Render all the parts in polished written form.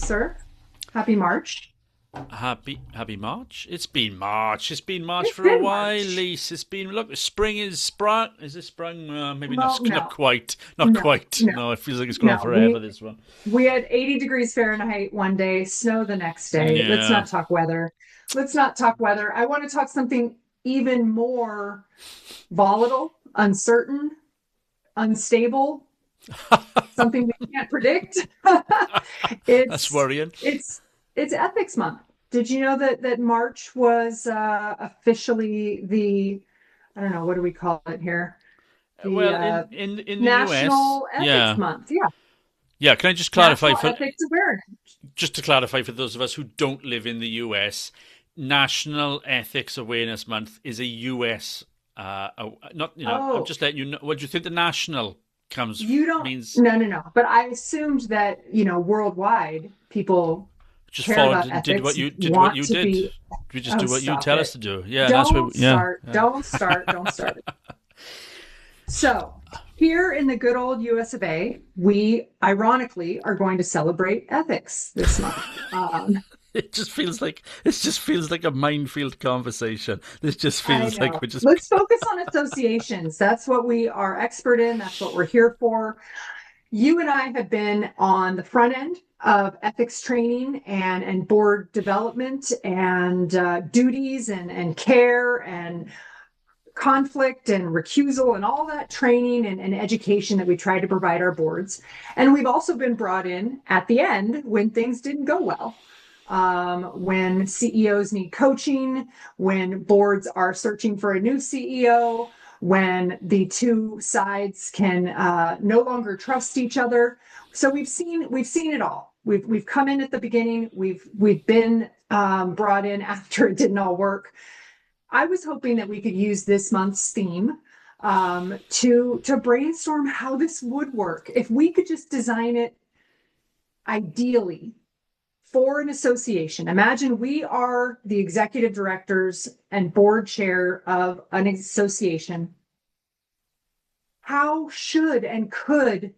sir. Happy March. Happy March. It's been March. It's been March It's for a been while, March. Lise. It's been look. Spring is sprung. Is it sprung? Maybe Well, not. Not no, quite. Not no, quite. no, No, it feels like it's going on no. forever. This one. We had 80 degrees Fahrenheit one day, snow the next day. Let's Yeah. not talk weather. Let's not talk weather. I want to talk something even more volatile, uncertain, unstable, something we can't predict. That's it's worrying. it's it's ethics month. Did you know that March was officially the, I don't know, what do we call it here? The Well, in the US, National Ethics yeah, Month. Yeah. yeah. Can I just clarify National for Ethics Awareness. just to clarify for those of us who don't live in the US, National Ethics Awareness Month is a US. Not I'm Oh, just letting you know. What do you think the national comes you don't, means? no, no, no. But I assumed that, worldwide people Just care followed about and did ethics, what want you to did. be, We just oh, do what you stop tell us it. to do. Yeah, and that's where. Don't Yeah, start, yeah. don't start, don't start. So, here in the good old US of A, we ironically are going to celebrate ethics this month. It just feels like a minefield conversation. This just I feels like know. we're just. Let's focus on associations. That's what we are expert in. That's what we're here for. You and I have been on the front end of ethics training and board development and duties and care and conflict and recusal and all that training and education that we try to provide our boards. And we've also been brought in at the end when things didn't go well. When CEOs need coaching, when boards are searching for a new CEO, when the two sides can no longer trust each other. So we've seen it all. We've come in at the beginning. We've been brought in after it didn't all work. I was hoping that we could use this month's theme to brainstorm how this would work. If we could just design it ideally for an association. Imagine we are the executive directors and board chair of an association. How should and could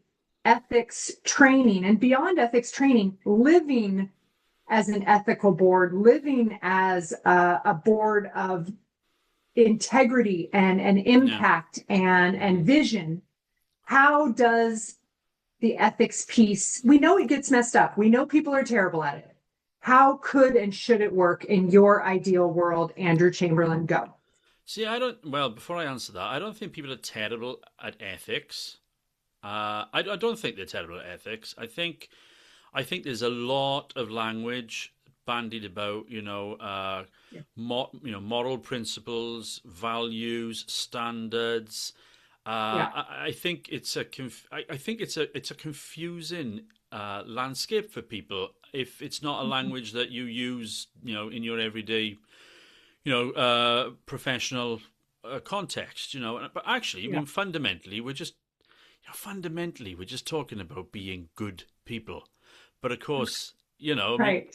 ethics training and beyond ethics training, living as an ethical board, living as a board of integrity and Yeah. impact and vision, how does the ethics piece, we know it gets messed up, we know people are terrible at it, how could and should it work in your ideal world? Andrew Chamberlain, go. See, I don't. Well, before I answer that, I don't think people are terrible at ethics. I don't think they're terrible at ethics. I think there's a lot of language bandied about, Yeah. moral principles, values, standards. Yeah. I think I think it's a confusing landscape for people if it's not a language that you use, in your everyday, professional context. But actually, I Yeah. mean, fundamentally, we're just talking about being good people. But of course, I mean, Right.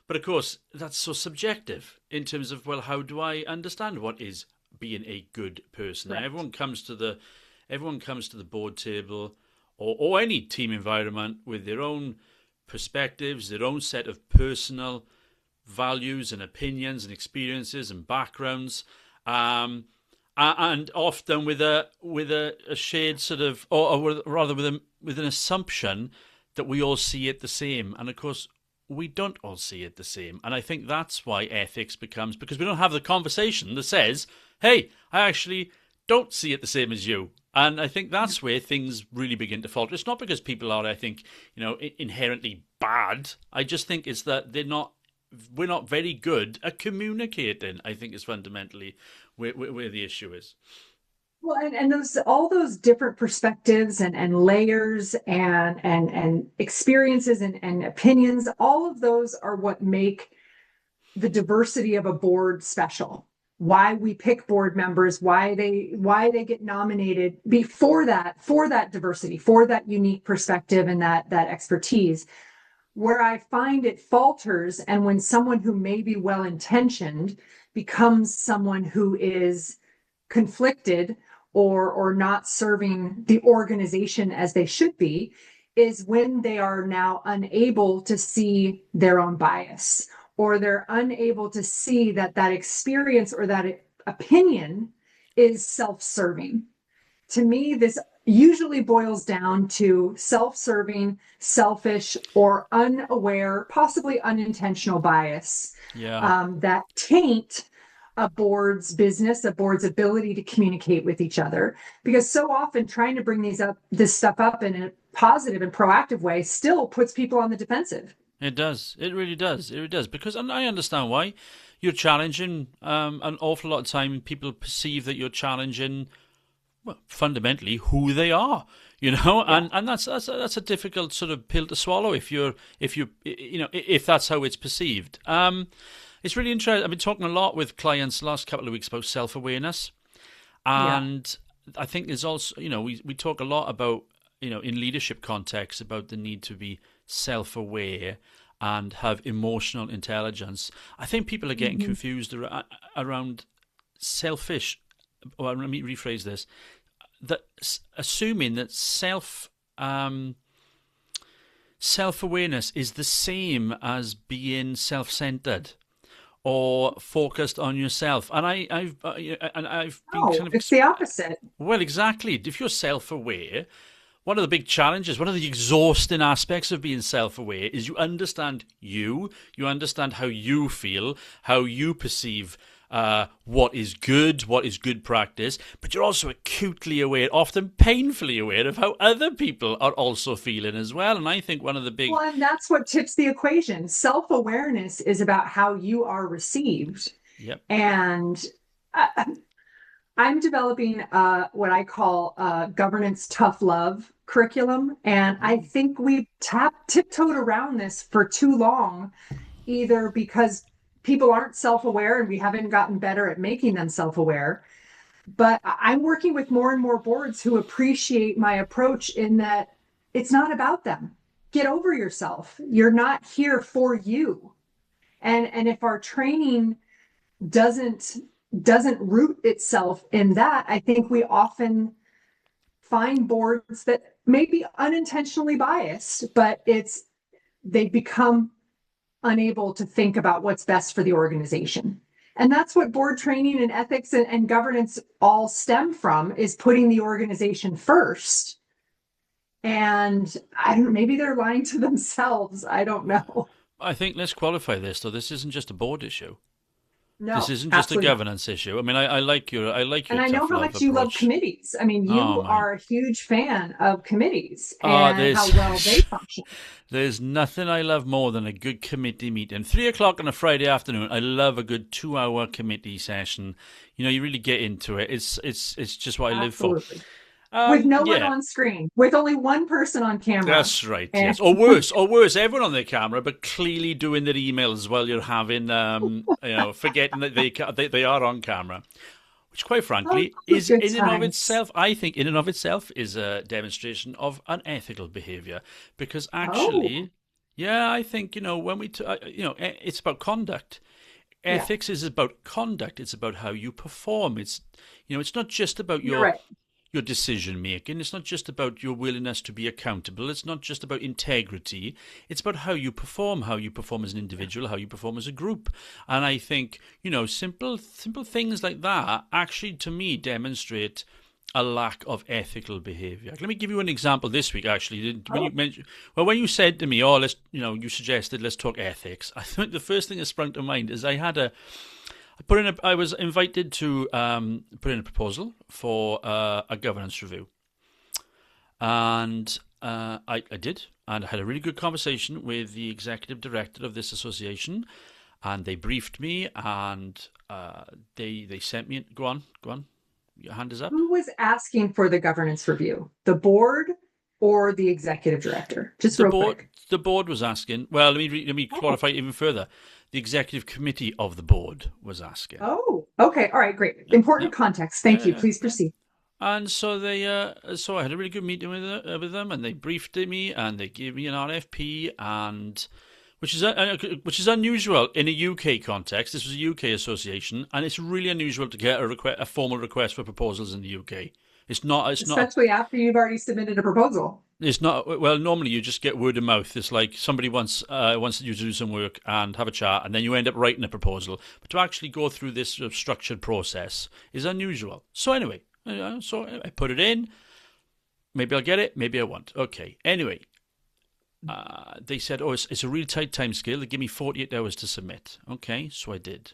but of course, that's so subjective in terms of, well, how do I understand what is being a good person? Now, Correct. everyone comes to the board table or any team environment with their own perspectives, their own set of personal values and opinions and experiences and backgrounds. And often with a shared sort of, or rather with an assumption that we all see it the same, and of course we don't all see it the same. And I think that's why ethics becomes, because we don't have the conversation that says, "Hey, I actually don't see it the same as you." And I think that's where things really begin to falter. It's not because people are, I think, inherently bad. I just think it's that we're not very good at communicating. I think is fundamentally where the issue is. Well, and those all those different perspectives and layers and experiences and opinions, all of those are what make the diversity of a board special. Why we pick board members, why they get nominated before that, for that diversity, for that unique perspective and that expertise. Where I find it falters, and when someone who may be well intentioned becomes someone who is conflicted or not serving the organization as they should be, is when they are now unable to see their own bias, or they're unable to see that that experience or that opinion is self-serving. To me, this usually boils down to self-serving, selfish, or unaware, possibly unintentional bias Yeah. that taint a board's business, a board's ability to communicate with each other. Because so often trying to bring this stuff up in a positive and proactive way still puts people on the defensive. It does. It really does. It really does. Because, and I understand why you're challenging. An awful lot of time, people perceive that you're challenging, well, fundamentally who they are. Yeah. And that's a difficult sort of pill to swallow if that's how it's perceived. It's really interesting. I've been talking a lot with clients the last couple of weeks about self-awareness, Yeah. and I think there's also, we talk a lot about, in leadership contexts, about the need to be self-aware and have emotional intelligence. I think people are getting confused around selfish, or let me rephrase this, that assuming that self-awareness is the same as being self-centered or focused on yourself. And I've been No, kind of, it's the opposite. well, exactly. If you're self-aware, one of the big challenges, one of the exhausting aspects of being self-aware is you understand you understand how you feel, how you perceive what is good practice, but you're also acutely aware, often painfully aware, of how other people are also feeling as well. And I think one of the big... Well, and that's what tips the equation. Self-awareness is about how you are received. Yep. And I'm developing what I call governance tough love curriculum. And I think we've tiptoed around this for too long, either because people aren't self-aware and we haven't gotten better at making them self-aware. But I'm working with more and more boards who appreciate my approach in that it's not about them. Get over yourself. You're not here for you. And if our training doesn't root itself in that, I think we often find boards that may be unintentionally biased, but they become unable to think about what's best for the organization. And that's what board training and ethics and governance all stem from, is putting the organization first. And I don't know, maybe they're lying to themselves. I don't know. I think, let's qualify this, though. This isn't just a board issue. This No, isn't just a absolutely not. governance issue. I mean, I like your And I know tough how love much you love approach. committees. I mean, Oh you my! are a huge fan of committees Oh, and how there's well they function. there's nothing I love more than a good committee meeting. 3 o'clock on a Friday afternoon. I love a good 2 hour committee session. You really get into it. It's just what I live for. Absolutely. With no one Yeah. on screen, with only one person on camera. That's right. And Yes, or worse, everyone on their camera, but clearly doing their emails while you're having, forgetting that they are on camera, which, quite oh, frankly, is good in and of times. itself, I think, in and of itself, is a demonstration of unethical behaviour. Because Oh, actually, yeah, I think when it's about conduct. yeah, Ethics is about conduct. It's about how you perform. It's not just about you're right. your decision making. It's not just about your willingness to be accountable. It's not just about integrity. It's about how you perform as an individual, how you perform as a group. And I think, simple things like that actually, to me, demonstrate a lack of ethical behavior. Let me give you an example this week, actually. Oh, When you said to me, "Oh, you suggested let's talk ethics," I think the first thing that sprung to mind is I was invited to put in a proposal for a governance review, and I did, and I had a really good conversation with the executive director of this association, and they briefed me, and they sent me. Go on, your hand is up. who was asking for the governance review? The board or the executive director? Just The real board, quick. the board was asking. Well, let me Oh, clarify even further. The executive committee of the board was asking. oh, okay. All right, great. Yeah, Important yeah, context. Thank yeah, you. yeah, Please yeah. proceed. And so so I had a really good meeting with them, and they briefed me, and they gave me an RFP, and which is unusual in a UK context. This was a UK association, and it's really unusual to get a formal request for proposals in the UK. It's not. Especially after you've already submitted a proposal. It's not well. Normally, you just get word of mouth. It's like somebody wants you to do some work and have a chat, and then you end up writing a proposal. But to actually go through this sort of structured process is unusual. So anyway, so I put it in. Maybe I'll get it. Maybe I won't. Okay. Anyway, they said, "Oh, it's a really tight time scale. They give me 48 hours to submit." Okay, so I did.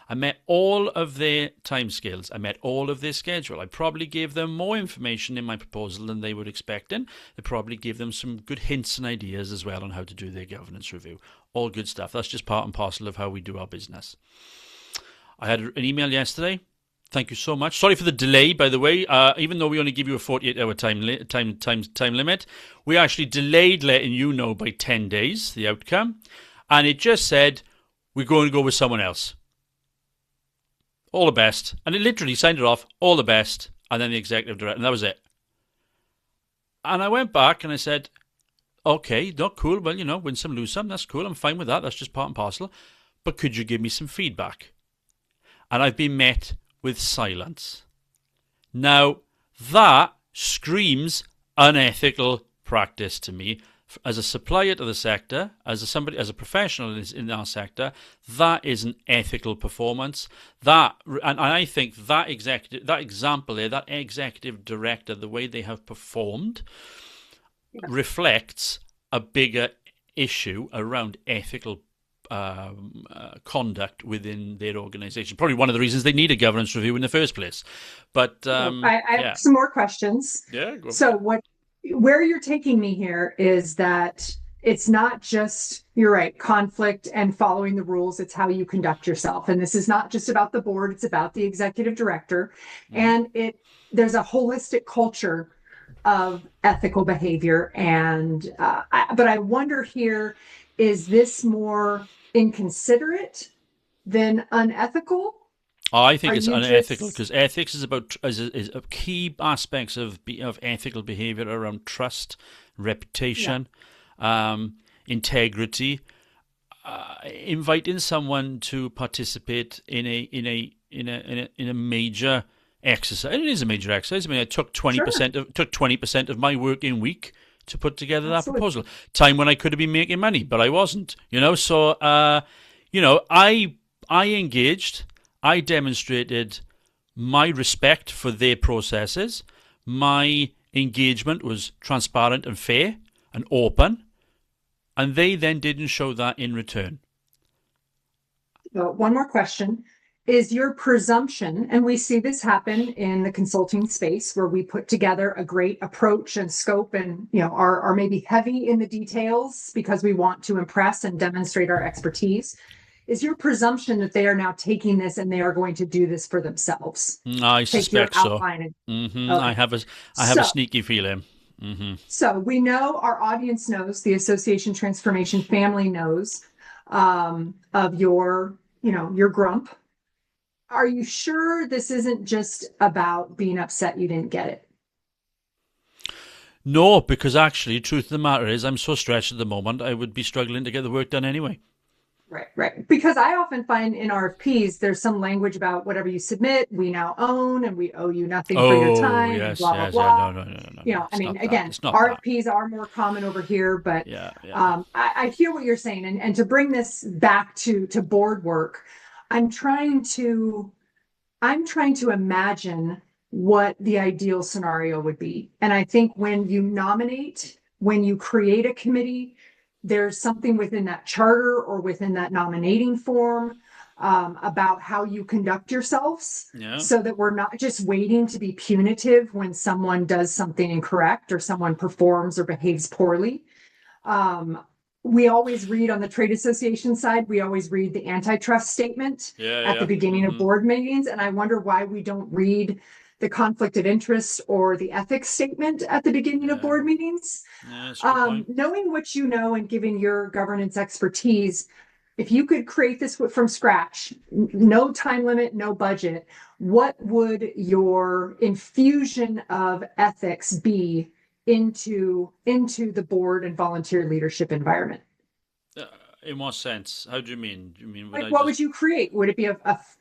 I met all of their timescales. I met all of their schedule. I probably gave them more information in my proposal than they were expecting. I probably gave them some good hints and ideas as well on how to do their governance review. All good stuff. That's just part and parcel of how we do our business. I had an email yesterday. Thank you so much. Sorry for the delay, by the way. Even though we only give you a 48-hour time limit, we actually delayed letting you know by 10 days the outcome. And it just said, we're going to go with someone else. All the best. And it literally signed it off, all the best, and then the executive director, and that was it. And I went back and I said, okay, not cool. Well, win some, lose some. That's cool. I'm fine with that. That's just part and parcel. But could you give me some feedback? And I've been met with silence. Now, that screams unethical practice to me. As a supplier to the sector, as a professional in our sector, that is an ethical performance. And I think that example there, that executive director, the way they have performed, reflects a bigger issue around ethical conduct within their organisation. Probably one of the reasons they need a governance review in the first place. But I have some more questions. Yeah. So where you're taking me here is that it's not just, you're right, conflict and following the rules. It's how you conduct yourself. And this is not just about the board. It's about the executive director. And there's a holistic culture of ethical behavior. And, but I wonder here, is this more inconsiderate than unethical? I think it's unethical because ethics is about is a key aspects of ethical behavior around trust, reputation, integrity. Inviting someone to participate in a major exercise. It is a major exercise. I mean, I took 20% of my working week to put together that proposal. Time when I could have been making money, but I wasn't. So I engaged. I demonstrated my respect for their processes. My engagement was transparent and fair and open. And they then didn't show that in return. So one more question. Is your presumption, and we see this happen in the consulting space where we put together a great approach and scope and, are maybe heavy in the details because we want to impress and demonstrate our expertise. Is your presumption that they are now taking this and they are going to do this for themselves? I suspect so. Okay. I have a sneaky feeling. So we know, our audience knows, the Association Transformation family knows of your grump. Are you sure this isn't just about being upset you didn't get it? No, because actually, truth of the matter is, I'm so stretched at the moment, I would be struggling to get the work done anyway. Right. Because I often find in RFPs, there's some language about whatever you submit, we now own, and we owe you nothing for your time. Yes, blah, blah. No. RFPs are more common over here, but I hear what you're saying. And to bring this back to board work, I'm trying to imagine what the ideal scenario would be. And I think when you nominate, when you create a committee, there's something within that charter or within that nominating form about how you conduct yourselves so that we're not just waiting to be punitive when someone does something incorrect or someone performs or behaves poorly. We always read on the trade association side, we always read the antitrust statement at the beginning of board meetings. And I wonder why we don't read the conflict of interest or the ethics statement at the beginning of board meetings. Knowing what you know and given your governance expertise, if you could create this from scratch, no time limit, no budget, what would your infusion of ethics be into the board and volunteer leadership environment? In what sense? How do you mean? Do you mean would Like, I what just? would you create? Would it be a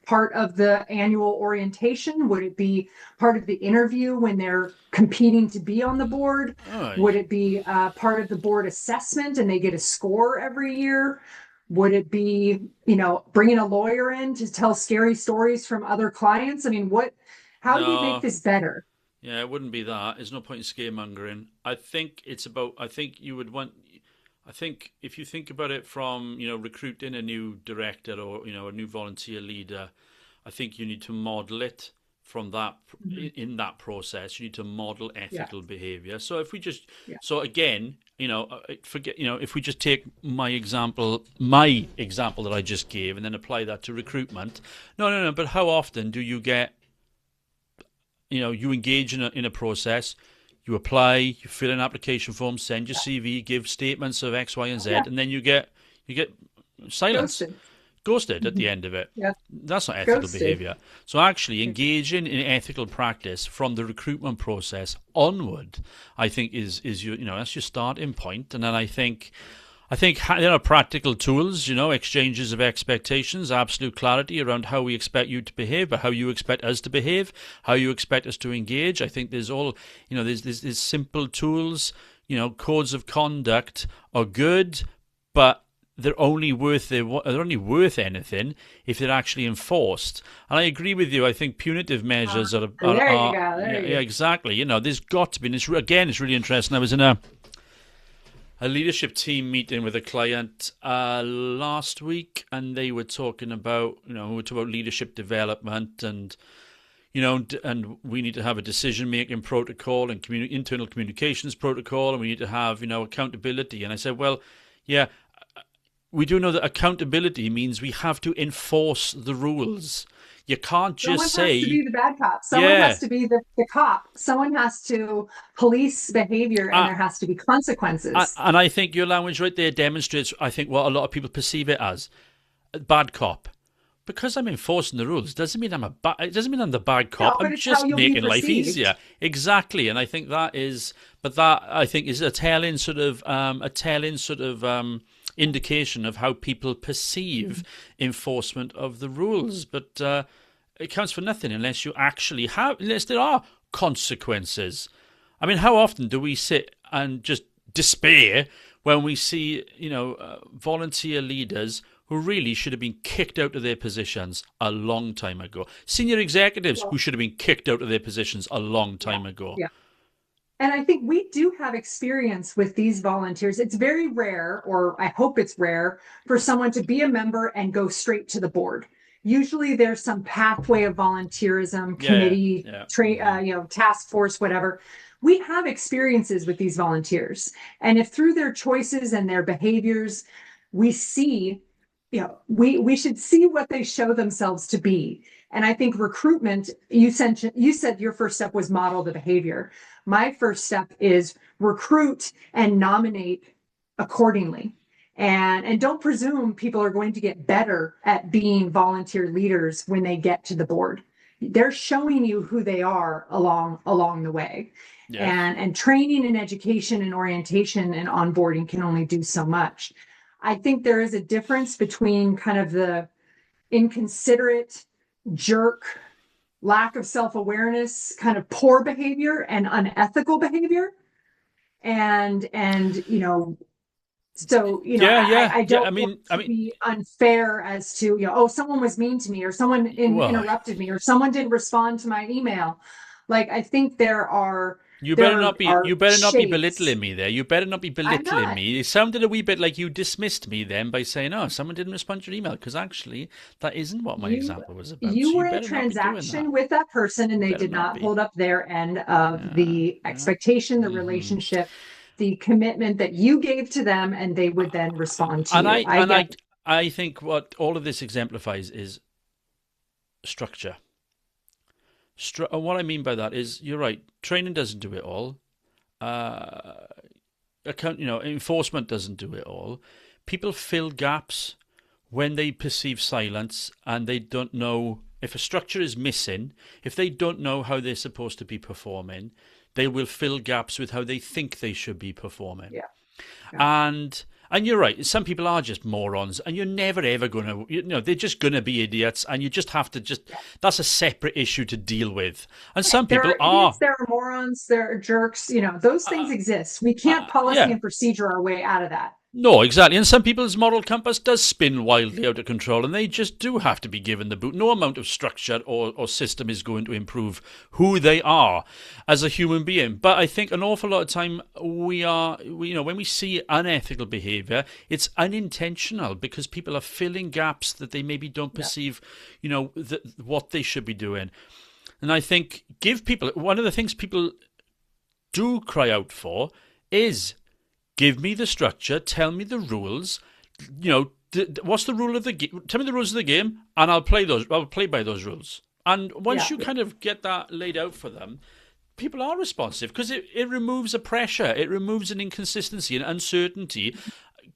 part of the annual orientation? Would it be part of the interview when they're competing to be on the board? Oh, Would it be part of the board assessment and they get a score every year? Would it be, bringing a lawyer in to tell scary stories from other clients? I mean, how do we make no. this better? Yeah, it wouldn't be that. There's no point in scaremongering. I think it's about. I think you would want. I think if you think about it from recruiting a new director or a new volunteer leader, I think you need to model it from that Mhm. in that process. You need to model Yeah, ethical behavior. So if we just yeah, so again, forget if we just take my example that I just gave, and then apply that to recruitment. No, no, no. But how often do you get you engage in a process, you apply, you fill in application forms, send your CV, give statements of X, Y, and Z, yeah. and then you get silence, Ghosted. ghosted at Mhm. the end of it. Yeah, That's not ethical ghosted. behavior. So actually engaging in ethical practice from the recruitment process onward, I think is that's your starting point. And then I think there are practical tools, exchanges of expectations, absolute clarity around how we expect you to behave, but how you expect us to behave, how you expect us to engage. I think there's all, there's simple tools, codes of conduct are good, but they're only worth anything if they're actually enforced. And I agree with you. I think punitive measures There you go. yeah, There yeah, you exactly. There's got to be. And it's really interesting. I was in a leadership team meeting with a client last week, and they were talking about leadership development, and and we need to have a decision making protocol and internal communications protocol, and we need to have accountability. And I said, well, yeah, we do know that accountability means we have to enforce the rules. You can't just Someone has to say, be the bad cop. Someone has yeah. to be the cop. Someone has to police behavior and Uh, there has to be consequences. and I think your language right there demonstrates, I think, what a lot of people perceive it as a bad cop. Because I'm enforcing the rules doesn't mean it doesn't mean I'm the bad cop. No, but I'm it's how just you'll be making life perceived. easier. Exactly, and I think that I think is a telling indication of how people perceive enforcement of the rules. But it counts for nothing unless there are consequences. I mean, how often do we sit and just despair when we see, volunteer leaders who really should have been kicked out of their positions a long time ago? Senior executives who Well, should have been kicked out of their positions a long yeah, time ago. yeah. And I think we do have experience with these volunteers. It's very rare, or I hope it's rare, for someone to be a member and go straight to the board. Usually there's some pathway of volunteerism, Yeah, committee, yeah. task force, whatever. We have experiences with these volunteers. And if through their choices and their behaviors, we see, we should see what they show themselves to be. And I think recruitment, you said your first step was model the behavior. My first step is recruit and nominate accordingly. And don't presume people are going to get better at being volunteer leaders when they get to the board. They're showing you who they are along the way. Yes. And training and education and orientation and onboarding can only do so much. I think there is a difference between kind of the inconsiderate jerk, lack of self-awareness, kind of poor behavior and unethical behavior. And so Yeah, yeah, I yeah. don't I want mean, I to mean, be unfair as to, oh, someone was mean to me, or someone well, interrupted me, or someone didn't respond to my email. Like, I think there are you better there not be are you better not be shades. belittling me there. You better not be I'm belittling not. me. It sounded a wee bit like you dismissed me then by saying, "Oh, someone didn't respond to your email," because actually that isn't what my you example was about. you So you were in a better not be doing that. transaction with that person and You they better did not not be. hold up their end of Yeah, the yeah. expectation, the Hmm. relationship, the commitment that you gave to them, and they would then respond to And you. I I and get. I think what all of this exemplifies is structure. And what I mean by that is, you're right. Training doesn't do it all. Uh, enforcement doesn't do it all. People fill gaps when they perceive silence and they don't know if a structure is missing. If they don't know how they're supposed to be performing, they will fill gaps with how they think they should be performing. Yeah, yeah. And And you're right. Some people are just morons, and you're never ever going to, they're just going to be idiots, and you just have to that's a separate issue to deal with. And some There people are are, idiots, there are morons, there are jerks, those things exist. We can't policy yeah. and procedure our way out of that. No, exactly. And some people's moral compass does spin wildly out of control, and they just do have to be given the boot. No amount of structure or system is going to improve who they are as a human being. But I think an awful lot of time when we see unethical behaviour, it's unintentional because people are filling gaps that they maybe don't perceive, what they should be doing. And I think one of the things people do cry out for is, give me the structure. Tell me the rules. What's the rule of the game? Tell me the rules of the game, and I'll play by those rules. And once you kind of get that laid out for them, people are responsive because it removes a pressure, it removes an inconsistency and uncertainty.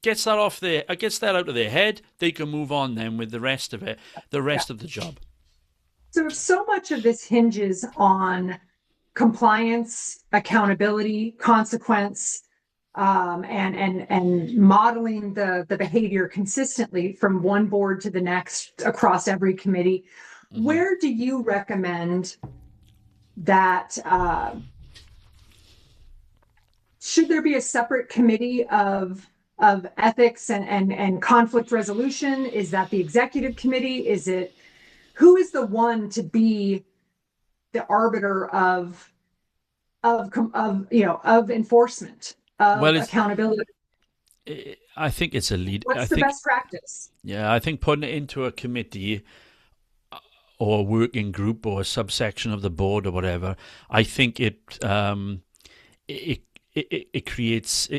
Gets that out of their head. They can move on then with the rest of it, the rest of the job. So if so much of this hinges on compliance, accountability, consequence, and modeling the behavior consistently from one board to the next across every committee, where do you recommend that should there be a separate committee of ethics and conflict resolution? Is that the executive committee? Who is the one to be the arbiter of enforcement? Accountability. I think it's a lead. What's the best practice? Yeah, I think putting it into a committee or a working group or a subsection of the board or whatever, I think it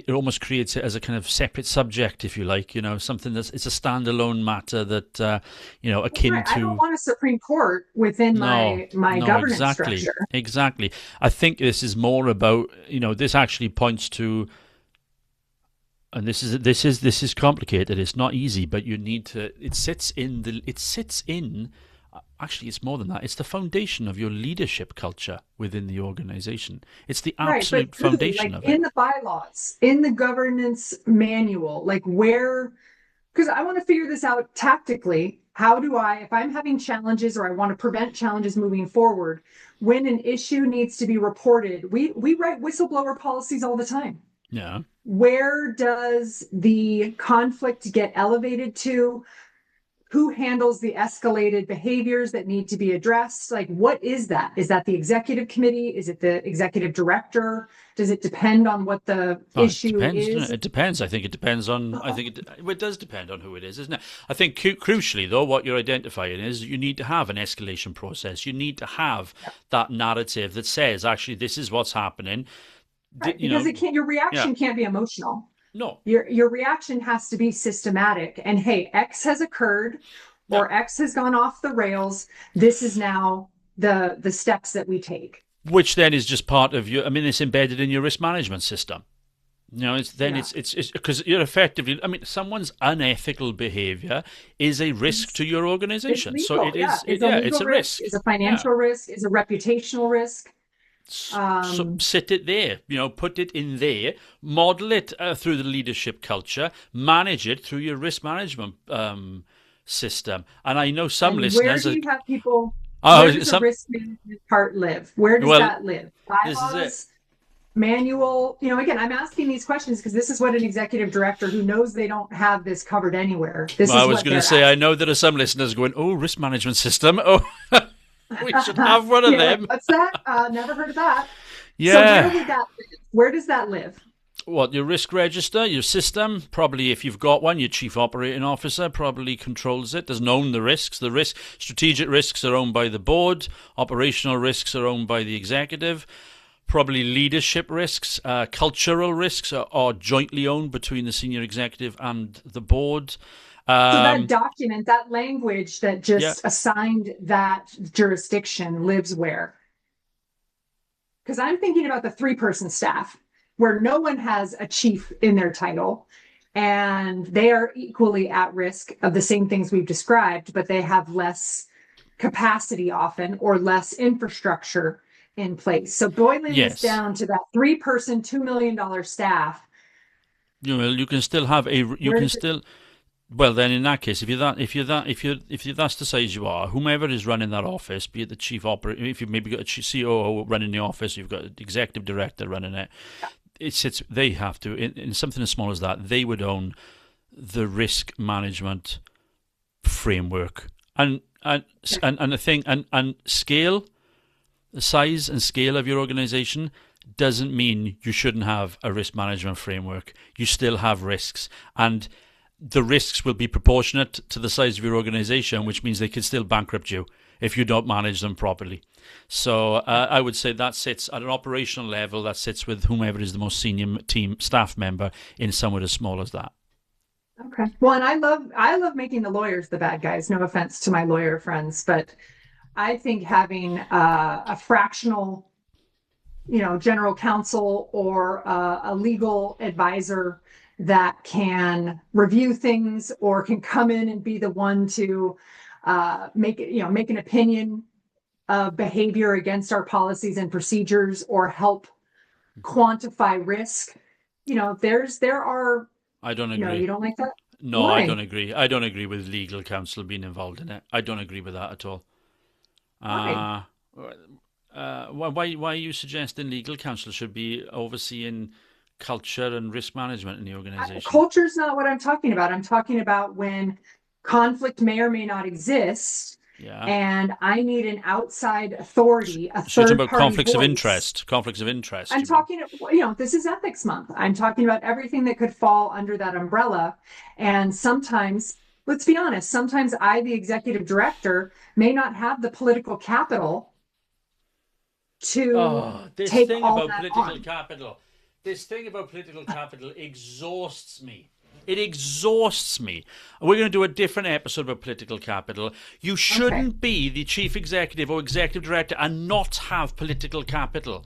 almost creates it as a kind of separate subject, if you like. Something it's a standalone matter that akin to. I don't want a Supreme Court within my governance structure. Exactly. I think this is more about this actually points to. And this is complicated. It's not easy, but you need to. It sits in. Actually, it's more than that. It's the foundation of your leadership culture within the organization. It's the absolute foundation of it. In the bylaws, in the governance manual, because I want to figure this out tactically. How do if I'm having challenges or I want to prevent challenges moving forward, when an issue needs to be reported, we write whistleblower policies all the time. Yeah. Where does the conflict get elevated to? Who handles the escalated behaviors that need to be addressed? What is that? Is that the executive committee? Is it the executive director? Does it depend on what the issue is? It depends. I think it depends on. I think it does depend on who it is, isn't it? I think crucially, though, what you're identifying is you need to have an escalation process. You need to have that narrative that says, actually, this is what's happening. Right, because your reaction can't be emotional. No. Your reaction has to be systematic. And hey, X has occurred or X has gone off the rails. This is now the steps that we take. Which then is just part of it's embedded in your risk management system. It's because you're effectively, someone's unethical behavior is a risk to your organization. It's legal, it's a risk. It's a financial risk, it's a reputational risk. So sit it there, put it in there, model it through the leadership culture, manage it through your risk management system. And I know some listeners. Where do you have people? Where does the risk management part live? Where does that live? Bylaws, this is it. Manual. Again, I'm asking these questions because this is what an executive director who knows they don't have this covered anywhere. I was going to say, I know there are some listeners going, "Oh, risk management system. Oh." We should have one of them. What's that? Never heard of that. Yeah. So where does that live? What, your risk register, your system? Probably, if you've got one, your chief operating officer probably controls it, doesn't own the risks. Strategic risks are owned by the board. Operational risks are owned by the executive. Probably leadership risks, cultural risks are jointly owned between the senior executive and the board. So that document, that language that just assigned that jurisdiction lives where? Because I'm thinking about the 3-person staff where no one has a chief in their title and they are equally at risk of the same things we've described, but they have less capacity often or less infrastructure in place. So boiling this down to that 3-person, $2 million staff, You can still have a. You Where can does it? still. Well, then in that case, if that's the size you are, whomever is running that office, be it the chief operator, if you've maybe got a COO running the office, you've got an executive director running it. It sits. They have to in something as small as that. They would own the risk management framework and the thing and scale, the size and scale of your organization doesn't mean you shouldn't have a risk management framework. You still have risks, and the risks will be proportionate to the size of your organization, which means they could still bankrupt you if you don't manage them properly. So I would say that sits at an operational level, that sits with whomever is the most senior team staff member in somewhere as small as that. Okay. Well, and I love making the lawyers the bad guys. No offense to my lawyer friends, but I think having a fractional, general counsel or a legal advisor that can review things or can come in and be the one to make an opinion of behavior against our policies and procedures or help quantify risk. There are, I don't you agree. don't like that? No, I don't Why? agree. I don't agree with legal counsel being involved in it. I don't agree with that at all. Why? Uh, why are you suggesting legal counsel should be overseeing culture and risk management in the organization? Culture's not what I'm talking about. I'm talking about when conflict may or may not exist, Yeah. and I need an outside authority, a So you're talking third about party conflicts of voice. interest. Conflicts of interest, I'm you mean? talking, this is Ethics Month. I'm talking about everything that could fall under that umbrella. And sometimes, let's be honest, sometimes I, the executive director, may not have the political capital to Oh, this take thing all about that political on. capital. This thing about political capital exhausts me. It exhausts me. We're going to do a different episode about political capital. You Okay. shouldn't be the chief executive or executive director and not have political capital.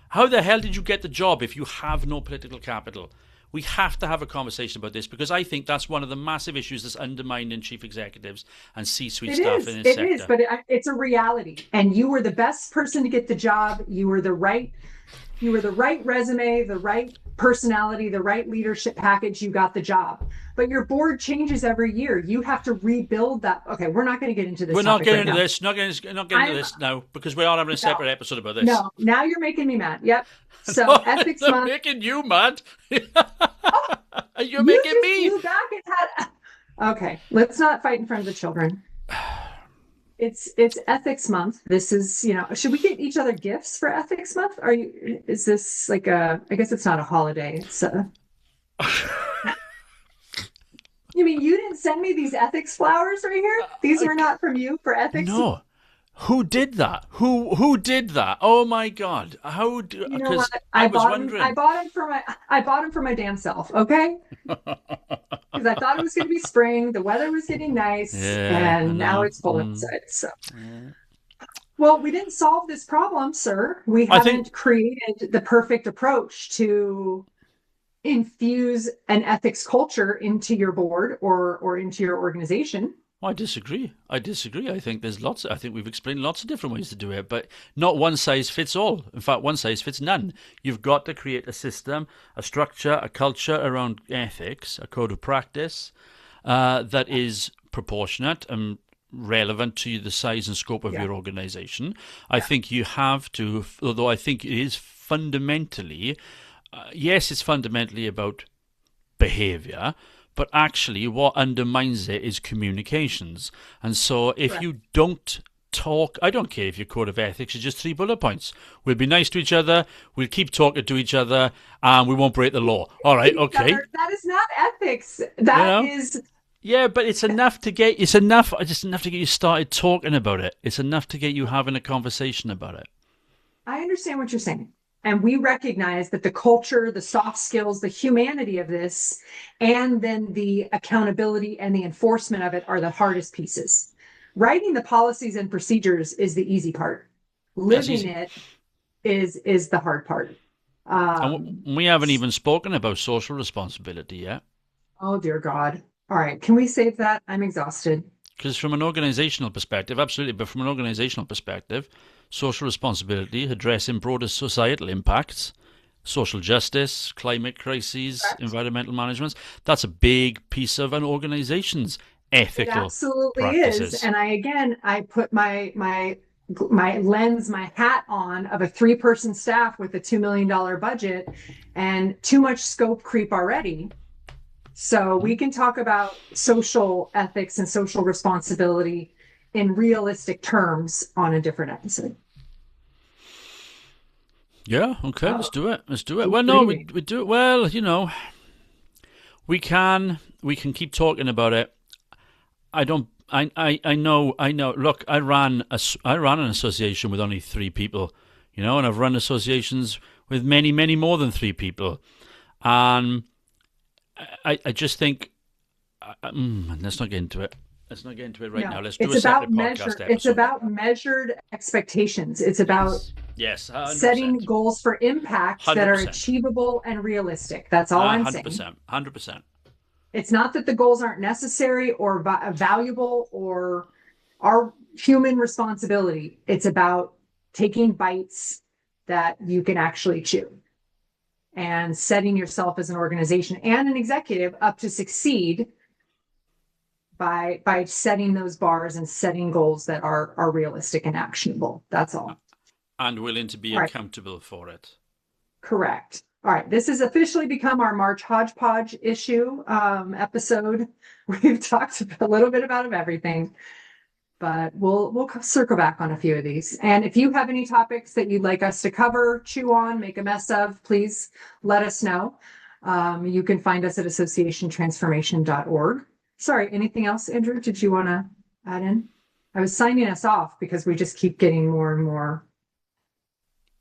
How the hell did you get the job if you have no political capital? We have to have a conversation about this because I think that's one of the massive issues that's undermining chief executives and C-suite It staff is. in this It is, sector. but it's a reality. And you were the best person to get the job. You were the right resume, the right personality, the right leadership package. You got the job. But your board changes every year. You have to rebuild that. Okay, we're not going to get into this We're not topic getting right into now. this. Not getting into I'm this now because we are having a no, separate episode about this. no. Now you're making me mad. Yep. So No, ethics I'm month. making you mad. Oh, You're you making just me. flew back and had. Okay, let's not fight in front of the children. It's ethics month. This is, should we get each other gifts for ethics month? Is this like I guess it's not a holiday. You mean you didn't send me these ethics flowers right here? These were not from you for ethics. No. Who did that? Who did that? Oh my God! How? You know what? Because I was wondering. I bought them for my damn self, okay? Because I thought it was going to be spring, the weather was getting nice, Yeah, I and now know. it's cold outside. So, well, we didn't solve this problem, sir. We I think haven't created the perfect approach to infuse an ethics culture into your board or into your organization. I disagree. I disagree. I think there's lots. I think we've explained lots of different ways to do it, but not one size fits all. In fact, one size fits none. You've got to create a system, a structure, a culture around ethics, a code of practice that is proportionate and relevant to the size and scope of Yeah. your organization. I think you have to, although I think it is fundamentally, yes, it's fundamentally about behavior, but actually what undermines it is communications. And so if Correct. you don't talk, I don't care if your code of ethics is just 3 bullet points. We'll be nice to each other, we'll keep talking to each other, and we won't break the law. All right, okay. That is not ethics. You That know? is Yeah, but it's enough to get, it's enough, just enough to get you started talking about it. It's enough to get you having a conversation about it. I understand what you're saying. And we recognize that the culture, the soft skills, the humanity of this, and then the accountability and the enforcement of it are the hardest pieces. Writing the policies and procedures is the easy part. That's Living easy. it is the hard part. And we haven't even spoken about social responsibility yet. Oh dear God. All right. Can we save that? I'm exhausted. Because from an organizational perspective, absolutely, but from an organizational perspective, social responsibility, addressing broader societal impacts, social justice, climate crises, Correct. environmental management. That's a big piece of an organization's It ethical absolutely is. practices. And I put my lens, my hat on of a 3-person staff with a $2 million budget and too much scope creep already. So we can talk about social ethics and social responsibility in realistic terms on a different episode. Yeah, okay, let's Oh, do it. Let's do it. keep Well, no, breathing. we do it. Well, we can keep talking about it. I don't. I know. Look, I ran an association with only 3 people, and I've run associations with many, many more than 3 people, and I just think, let's not get into it. Let's not get into it right now. No, Let's do a separate podcast it's episode. about measured expectations. It's about Yes, setting 100%. goals for impact that are 100%. achievable and realistic. That's all I'm saying. 100%. 100%. It's not that the goals aren't necessary or valuable or are human responsibility. It's about taking bites that you can actually chew and setting yourself as an organization and an executive up to succeed by setting those bars and setting goals that are realistic and actionable. That's all. And willing to be All right. accountable for it. Correct. All right. This has officially become our March hodgepodge issue episode. We've talked a little bit about everything, but we'll circle back on a few of these. And if you have any topics that you'd like us to cover, chew on, make a mess of, please let us know. You can find us at associationtransformation.org. Sorry, anything else, Andrew? Did you want to add in? I was signing us off because we just keep getting more and more.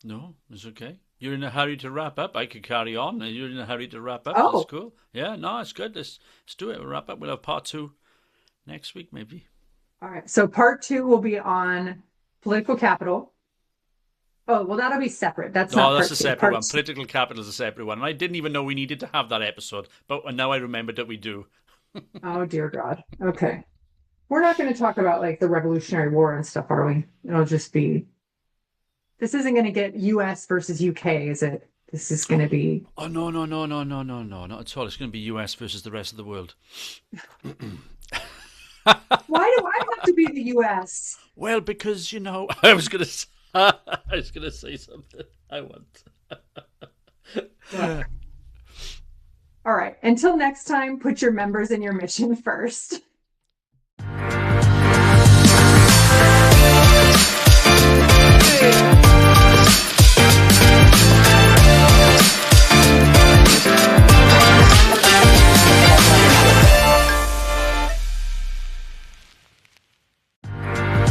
No, it's okay. You're in a hurry to wrap up. I could carry on. You're in a hurry to wrap up. Oh. That's cool. Yeah, no, it's good. Let's do it. We'll wrap up. We'll have part 2 next week, maybe. All right. So part 2 will be on political capital. Oh, well, that'll be separate. That's not that's part a 2. separate Part one. Political capital is a separate one. And I didn't even know we needed to have that episode, but now I remembered that we do. Oh, dear God. Okay. We're not going to talk about like the Revolutionary War and stuff, are we? It'll just be. This isn't going to get US versus UK, is it? This is going to be. Oh, no, not at all. It's going to be US versus the rest of the world. Why do I have to be the US? Well, because, I was going to say something. I want. All right. Until next time, put your members and your mission first.